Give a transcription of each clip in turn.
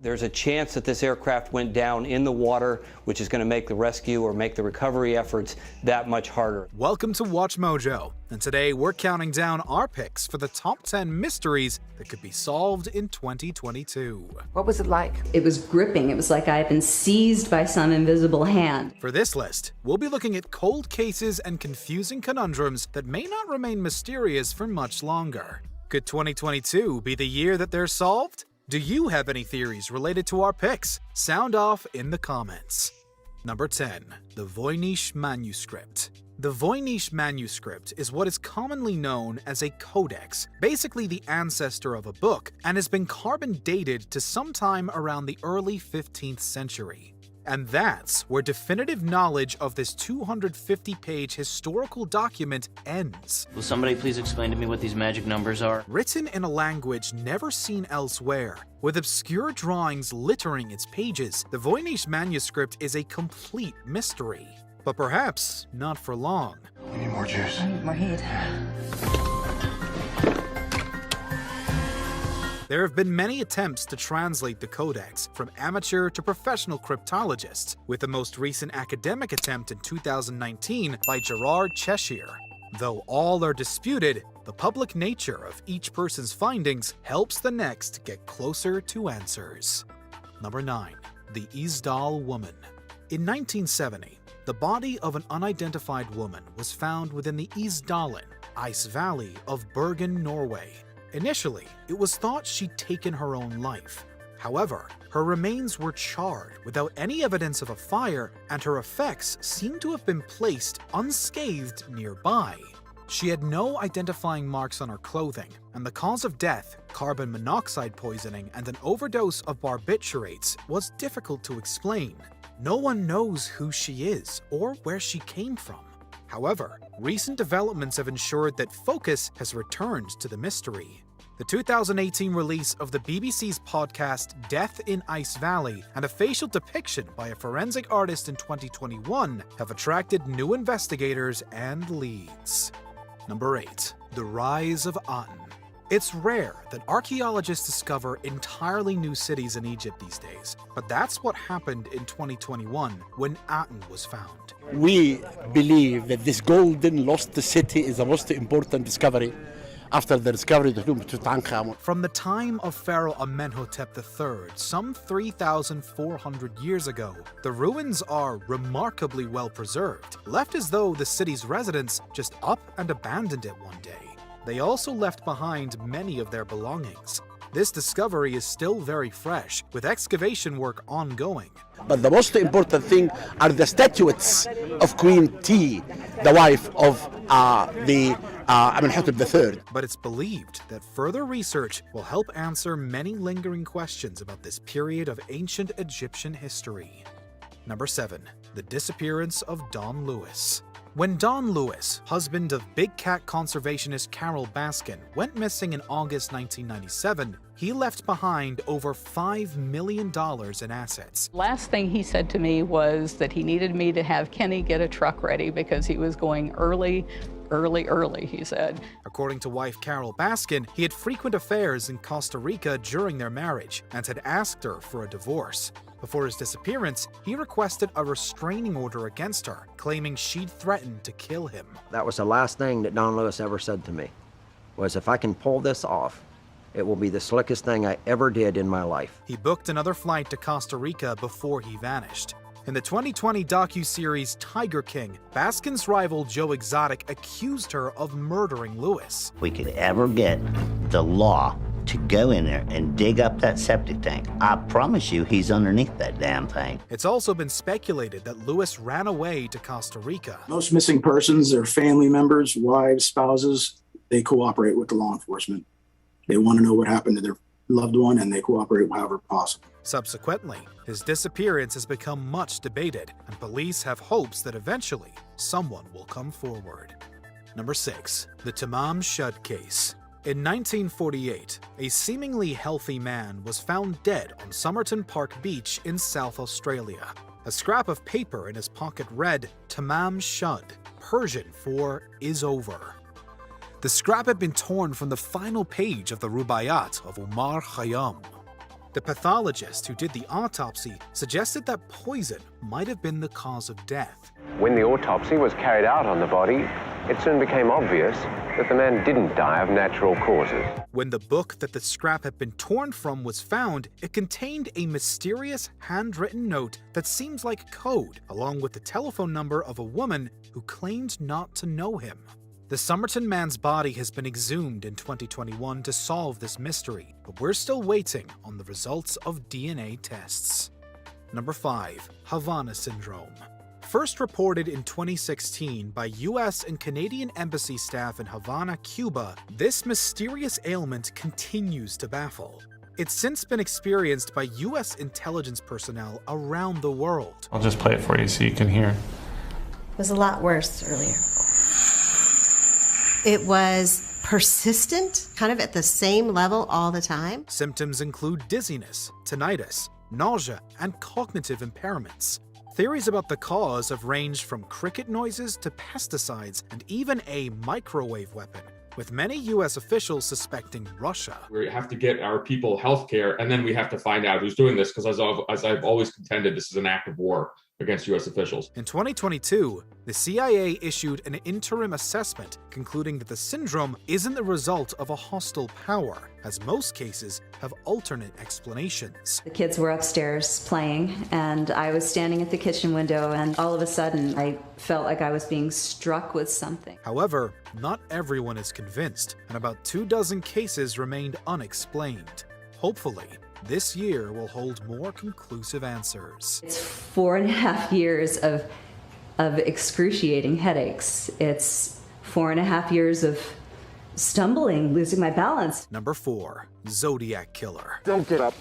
There's a chance that this aircraft went down in the water, which is going to make the rescue or make the recovery efforts that much harder. Welcome to WatchMojo, and today we're counting down our picks for the top 10 mysteries that could be solved in 2022. What was it like? It was gripping. It was like I had been seized by some invisible hand. For this list, we'll be looking at cold cases and confusing conundrums that may not remain mysterious for much longer. Could 2022 be the year that they're solved? Do you have any theories related to our picks? Sound off in the comments. Number 10. The Thevoynich Manuscript. The Thevoynich Manuscript is what is commonly known as a codex, basically the ancestor of a book, and has been carbon dated to sometime around the early 15th century. And that's where definitive knowledge of this 250-page historical document ends. Will somebody please explain to me what these magic numbers are? Written in a language never seen elsewhere, with obscure drawings littering its pages, the Thevoynich Manuscript is a complete mystery. But perhaps not for long. We need more juice. I need more heat. There have been many attempts to translate the codex, from amateur to professional cryptologists, with the most recent academic attempt in 2019 by Gerard Cheshire. Though all are disputed, the public nature of each person's findings helps the next get closer to answers. Number 9. The Isdahl Woman. In 1970, the body of an unidentified woman was found within the Isdalen, Ice Valley of Bergen, Norway. Initially, it was thought she'd taken her own life. However, her remains were charred without any evidence of a fire, and her effects seemed to have been placed unscathed nearby. She had no identifying marks on her clothing, and the cause of death, carbon monoxide poisoning and an overdose of barbiturates, was difficult to explain. No one knows who she is or where she came from. However, recent developments have ensured that focus has returned to the mystery. The 2018 release of the BBC's podcast Death in Ice Valley and a facial depiction by a forensic artist in 2021 have attracted new investigators and leads. Number 8. The Rise of Anton. It's rare that archaeologists discover entirely new cities in Egypt these days, but that's what happened in 2021 when Anton was found. We believe that this golden lost city is the most important discovery after the discovery of the tomb of Tutankhamun. From the time of Pharaoh Amenhotep III, some 3,400 years ago, the ruins are remarkably well preserved, left as though the city's residents just up and abandoned it one day. They also left behind many of their belongings. This discovery is still very fresh, with excavation work ongoing. But the most important thing are the statuettes of Queen T, the wife of Amenhotep III. But it's believed that further research will help answer many lingering questions about this period of ancient Egyptian history. Number 7. The Disappearance of Don Lewis. When Don Lewis, husband of big cat conservationist Carol Baskin, went missing in August 1997, he left behind over $5 million in assets. Last thing he said to me was that he needed me to have Kenny get a truck ready because he was going early, he said. According to wife Carol Baskin, he had frequent affairs in Costa Rica during their marriage and had asked her for a divorce. Before his disappearance, he requested a restraining order against her, claiming she'd threatened to kill him. That was the last thing that Don Lewis ever said to me, was if I can pull this off, it will be the slickest thing I ever did in my life. He booked another flight to Costa Rica before he vanished. In the 2020 docu-series Tiger King, Baskin's rival Joe Exotic accused her of murdering Lewis. If we could ever get the law to go in there and dig up that septic tank, I promise you he's underneath that damn thing. It's also been speculated that Lewis ran away to Costa Rica. Most missing persons, their family members, wives, spouses, they cooperate with the law enforcement. They want to know what happened to their loved one, and they cooperate however possible. Subsequently, his disappearance has become much debated, and police have hopes that eventually someone will come forward. Number 6. The Tamam case. In 1948, a seemingly healthy man was found dead on Somerton Park Beach in South Australia. A scrap of paper in his pocket read, Tamam Shud, Persian for is over. The scrap had been torn from the final page of the Rubaiyat of Omar Khayyam. The pathologist who did the autopsy suggested that poison might have been the cause of death. When the autopsy was carried out on the body, it soon became obvious that the man didn't die of natural causes. When the book that the scrap had been torn from was found, it contained a mysterious handwritten note that seems like code, along with the telephone number of a woman who claimed not to know him. The Somerton man's body has been exhumed in 2021 to solve this mystery, but we're still waiting on the results of DNA tests. Number 5. Havana Syndrome. First reported in 2016 by US and Canadian embassy staff in Havana, Cuba, this mysterious ailment continues to baffle. It's since been experienced by US intelligence personnel around the world. I'll just play it for you so you can hear. It was a lot worse earlier. It was persistent, kind of at the same level all the time. Symptoms include dizziness, tinnitus, nausea, and cognitive impairments. Theories about the cause have ranged from cricket noises to pesticides and even a microwave weapon, with many US officials suspecting Russia. We have to get our people health care, and then we have to find out who's doing this, because as I've always contended, this is an act of war against US officials. In 2022, the CIA issued an interim assessment concluding that the syndrome isn't the result of a hostile power, as most cases have alternate explanations. The kids were upstairs playing, and I was standing at the kitchen window, and all of a sudden I felt like I was being struck with something. However, not everyone is convinced, and about 24 cases remained unexplained. Hopefully, this year will hold more conclusive answers. It's 4.5 years of excruciating headaches. It's 4.5 years of stumbling, losing my balance. Number 4. Zodiac Killer. Don't get up.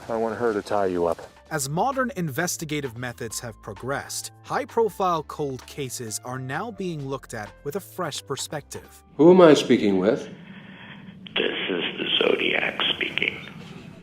I want her to tie you up. As modern investigative methods have progressed, high-profile cold cases are now being looked at with a fresh perspective. Who am I speaking with? This is the Zodiac speaking.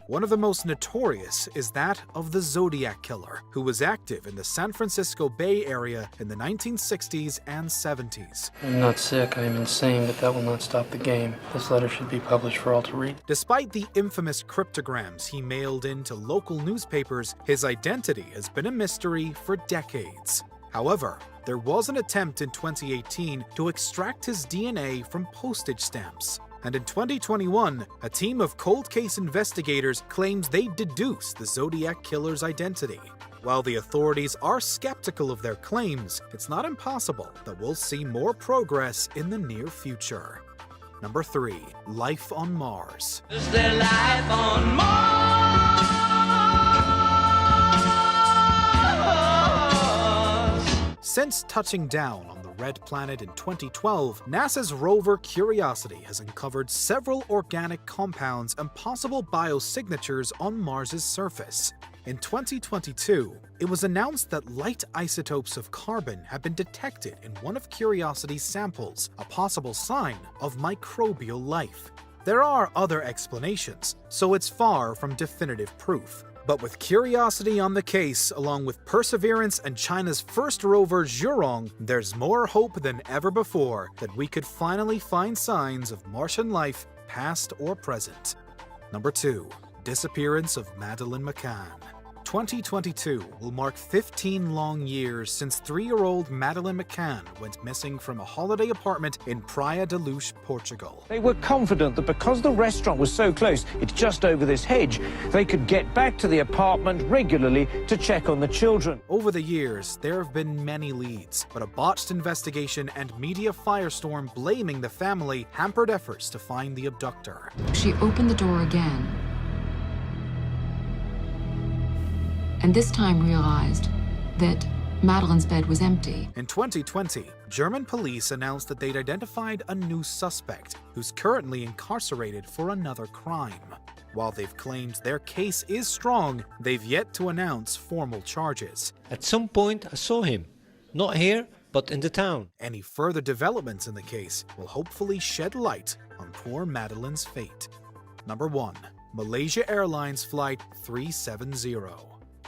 One of the most notorious is that of the Zodiac Killer, who was active in the San Francisco Bay Area in the 1960s and 70s. I'm not sick, I am insane, but that will not stop the game. This letter should be published for all to read. Despite the infamous cryptograms he mailed into local newspapers, his identity has been a mystery for decades. However, there was an attempt in 2018 to extract his DNA from postage stamps. And in 2021, a team of cold case investigators claims they deduced the Zodiac Killer's identity. While the authorities are skeptical of their claims, it's not impossible that we'll see more progress in the near future. Number 3. Life on Mars. Is there life on Mars? Since touching down on the Red Planet in 2012, NASA's rover Curiosity has uncovered several organic compounds and possible biosignatures on Mars's surface. In 2022, it was announced that light isotopes of carbon have been detected in one of Curiosity's samples, a possible sign of microbial life. There are other explanations, so it's far from definitive proof. But with Curiosity on the case, along with Perseverance and China's first rover Zhurong, there's more hope than ever before that we could finally find signs of Martian life, past or present. Number 2. Disappearance of Madeleine McCann. 2022 will mark 15 long years since 3-year-old Madeleine McCann went missing from a holiday apartment in Praia da Luz, Portugal. They were confident that because the restaurant was so close, it's just over this hedge, they could get back to the apartment regularly to check on the children. Over the years, there have been many leads, but a botched investigation and media firestorm blaming the family hampered efforts to find the abductor. She opened the door again, and this time realized that Madeleine's bed was empty. In 2020, German police announced that they'd identified a new suspect who's currently incarcerated for another crime. While they've claimed their case is strong, they've yet to announce formal charges. At some point, I saw him. Not here, but in the town. Any further developments in the case will hopefully shed light on poor Madeleine's fate. Number 1. Malaysia Airlines Flight 370.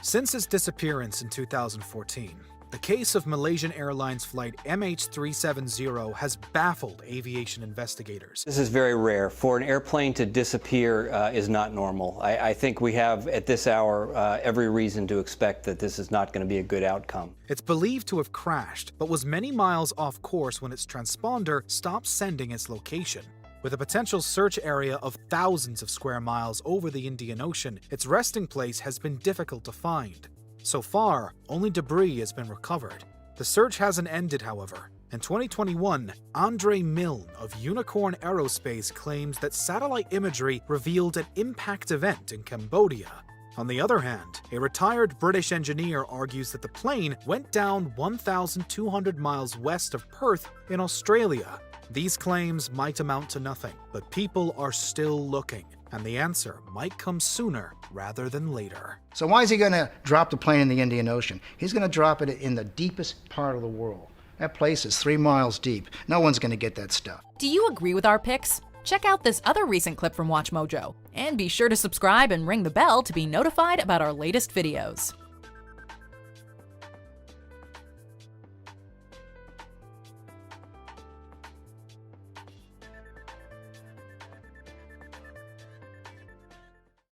Since its disappearance in 2014, The case of Malaysian Airlines flight MH370 has baffled aviation investigators. This is very rare. For an airplane to disappear is not normal. I think we have, at this hour, every reason to expect that this is not going to be a good outcome. It's believed to have crashed, but was many miles off course when its transponder stopped sending its location. With a potential search area of thousands of square miles over the Indian Ocean, its resting place has been difficult to find. So far, only debris has been recovered. The search hasn't ended, however. In 2021, Andre Milne of Unicorn Aerospace claims that satellite imagery revealed an impact event in Cambodia. On the other hand, a retired British engineer argues that the plane went down 1,200 miles west of Perth in Australia. These claims might amount to nothing, but people are still looking, and the answer might come sooner rather than later. So why is he going to drop the plane in the Indian Ocean? He's going to drop it in the deepest part of the world. That place is 3 miles deep. No one's going to get that stuff. Do you agree with our picks? Check out this other recent clip from WatchMojo, and be sure to subscribe and ring the bell to be notified about our latest videos.